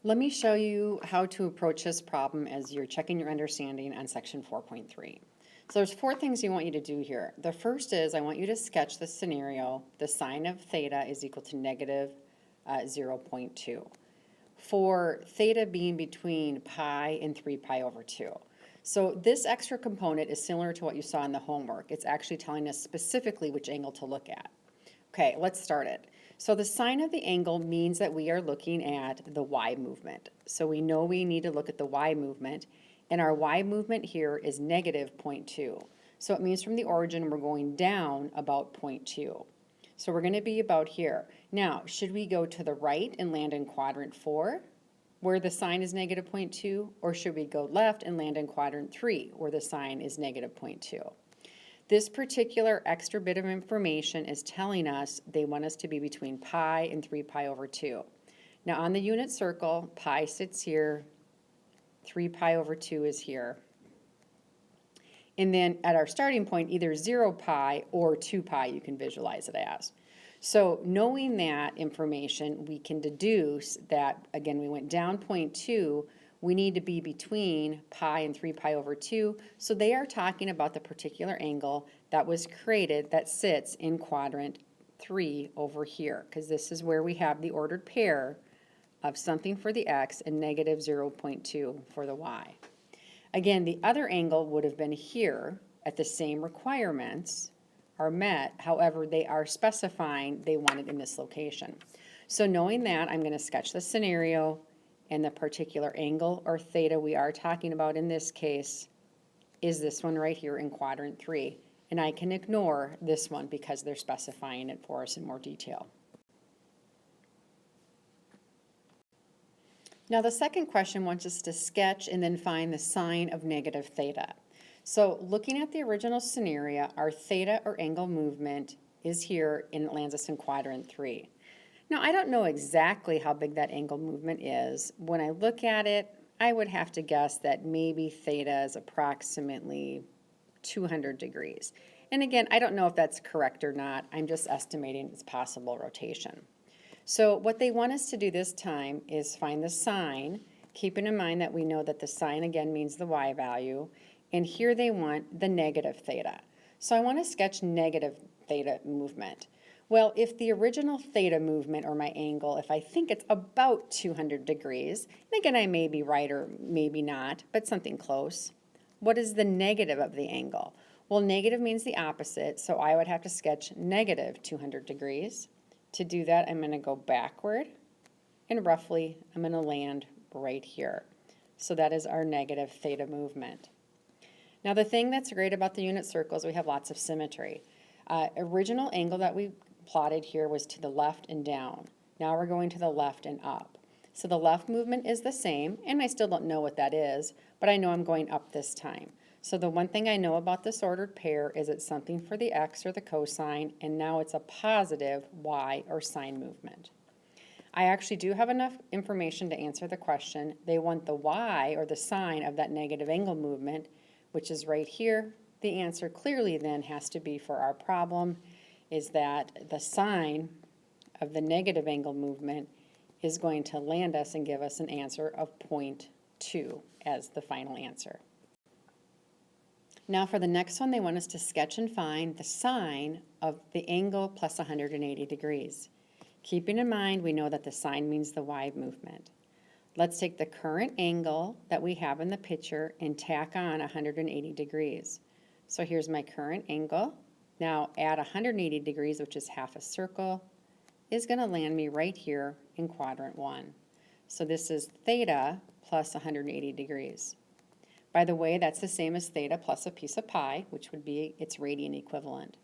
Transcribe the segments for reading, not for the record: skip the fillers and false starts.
Let me show you how to approach this problem as you're checking your understanding on section 4.3. So there's four things you want you to do here. The first is I want you to sketch the scenario. The sine of theta is equal to negative 0.2. For theta being between pi and 3 pi over 2. So this extra component is similar to what you saw in the homework. It's actually telling us specifically which angle to look at. Okay, let's start it. So the sine of the angle means that we are looking at the y movement. So we know we need to look at the y movement, and our y movement here is negative 0.2. So it means from the origin we're going down about 0.2. So we're going to be about here. Now, should we go to the right and land in quadrant 4, where the sine is negative 0.2, or should we go left and land in quadrant 3, where the sine is negative 0.2? This particular extra bit of information is telling us they want us to be between pi and 3 pi over 2. Now on the unit circle, pi sits here, 3 pi over 2 is here. And then at our starting point, either 0 pi or 2 pi you can visualize it as. So knowing that information, we can deduce that, again, we went down 0.2, we need to be between pi and 3 pi over 2. So they are talking about the particular angle that was created that sits in quadrant 3 over here, because this is where we have the ordered pair of something for the x and negative 0.2 for the y. Again, the other angle would have been here at the same requirements are met. However, they are specifying they want it in this location. So knowing that, I'm going to sketch the scenario, and the particular angle or theta we are talking about in this case is this one right here in quadrant 3. And I can ignore this one because they're specifying it for us in more detail. Now the second question wants us to sketch and then find the sine of negative theta. So looking at the original scenario, our theta or angle movement is here and it lands us in quadrant 3. Now, I don't know exactly how big that angle movement is. When I look at it, I would have to guess that maybe theta is approximately 200 degrees. And again, I don't know if that's correct or not. I'm just estimating its possible rotation. So what they want us to do this time is find the sine, keeping in mind that we know that the sine again means the y value, and here they want the negative theta. So I want to sketch negative theta movement. Well, if the original theta movement or my angle, if I think it's about 200 degrees, and again I may be right or maybe not, but something close, what is the negative of the angle? Well, negative means the opposite, so I would have to sketch negative 200 degrees. To do that, I'm going to go backward, and roughly I'm going to land right here. So that is our negative theta movement. Now the thing that's great about the unit circles, we have lots of symmetry. Original angle that we plotted here was to the left and down. Now we're going to the left and up. So the left movement is the same, and I still don't know what that is, but I know I'm going up this time. So the one thing I know about this ordered pair is it's something for the x or the cosine, and now it's a positive y or sine movement. I actually do have enough information to answer the question. They want the y or the sine of that negative angle movement, which is right here. The answer clearly then has to be for our problem is that the sine of the negative angle movement is going to land us and give us an answer of 0.2 as the final answer. Now for the next one, they want us to sketch and find the sine of the angle plus 180 degrees. Keeping in mind, we know that the sine means the y movement. Let's take the current angle that we have in the picture and tack on 180 degrees. So here's my current angle. Now add 180 degrees, which is half a circle, is going to land me right here in quadrant 1. So this is theta plus 180 degrees. By the way, that's the same as theta plus a piece of pi, which would be its radian equivalent.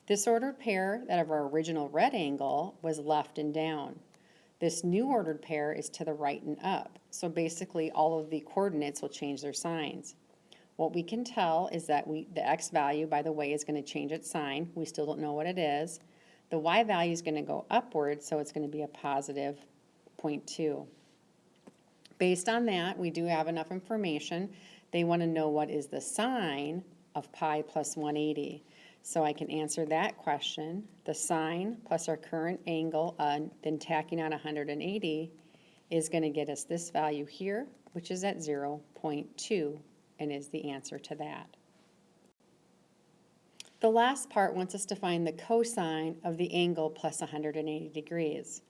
This ordered pair that of our original red angle was left and down. This new ordered pair is to the right and up. So basically all of the coordinates will change their signs. What we can tell is that the x value, by the way, is going to change its sign. We still don't know what it is. The y value is going to go upward, so it's going to be a positive 0.2. Based on that, we do have enough information. They want to know what is the sine of pi plus 180. So I can answer that question. The sine plus our current angle, then tacking on 180, is going to get us this value here, which is at 0.2, and is the answer to that. The last part wants us to find the cosine of the angle plus 180 degrees.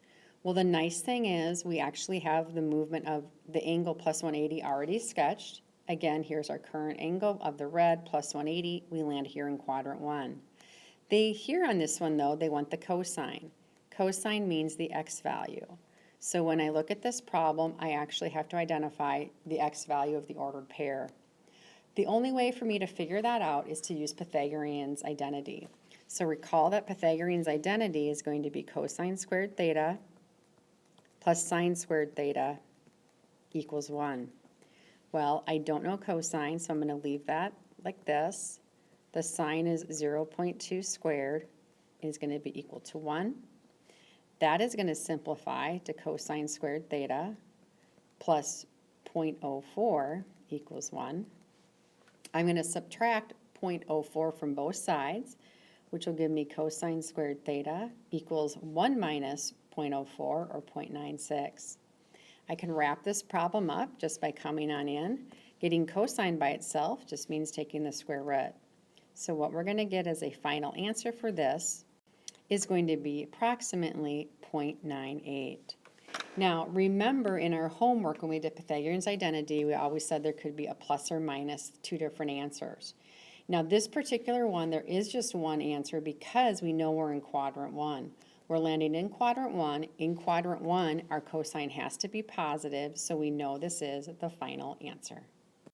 Well, the nice thing is we actually have the movement of the angle plus 180 already sketched. Again, here's our current angle of the red plus 180. We land here in quadrant 1. Here on this one, though, they want the cosine. Cosine means the x value. So when I look at this problem, I actually have to identify the x value of the ordered pair. The only way for me to figure that out is to use Pythagorean's identity. So recall that Pythagorean's identity is going to be cosine squared theta plus sine squared theta equals 1. Well, I don't know cosine, so I'm going to leave that like this. The sine is 0.2 squared is going to be equal to 1. That is going to simplify to cosine squared theta plus 0.04 equals 1. I'm going to subtract 0.04 from both sides, which will give me cosine squared theta equals 1 minus 0.04 or 0.96. I can wrap this problem up just by coming on in. Getting cosine by itself just means taking the square root. So what we're going to get as a final answer for this is going to be approximately 0.98. Now, remember in our homework when we did Pythagorean's identity, we always said there could be a plus or minus 2 different answers. Now, this particular one, there is just one answer because we know we're in quadrant 1. We're landing in quadrant 1. In quadrant 1, our cosine has to be positive, so we know this is the final answer.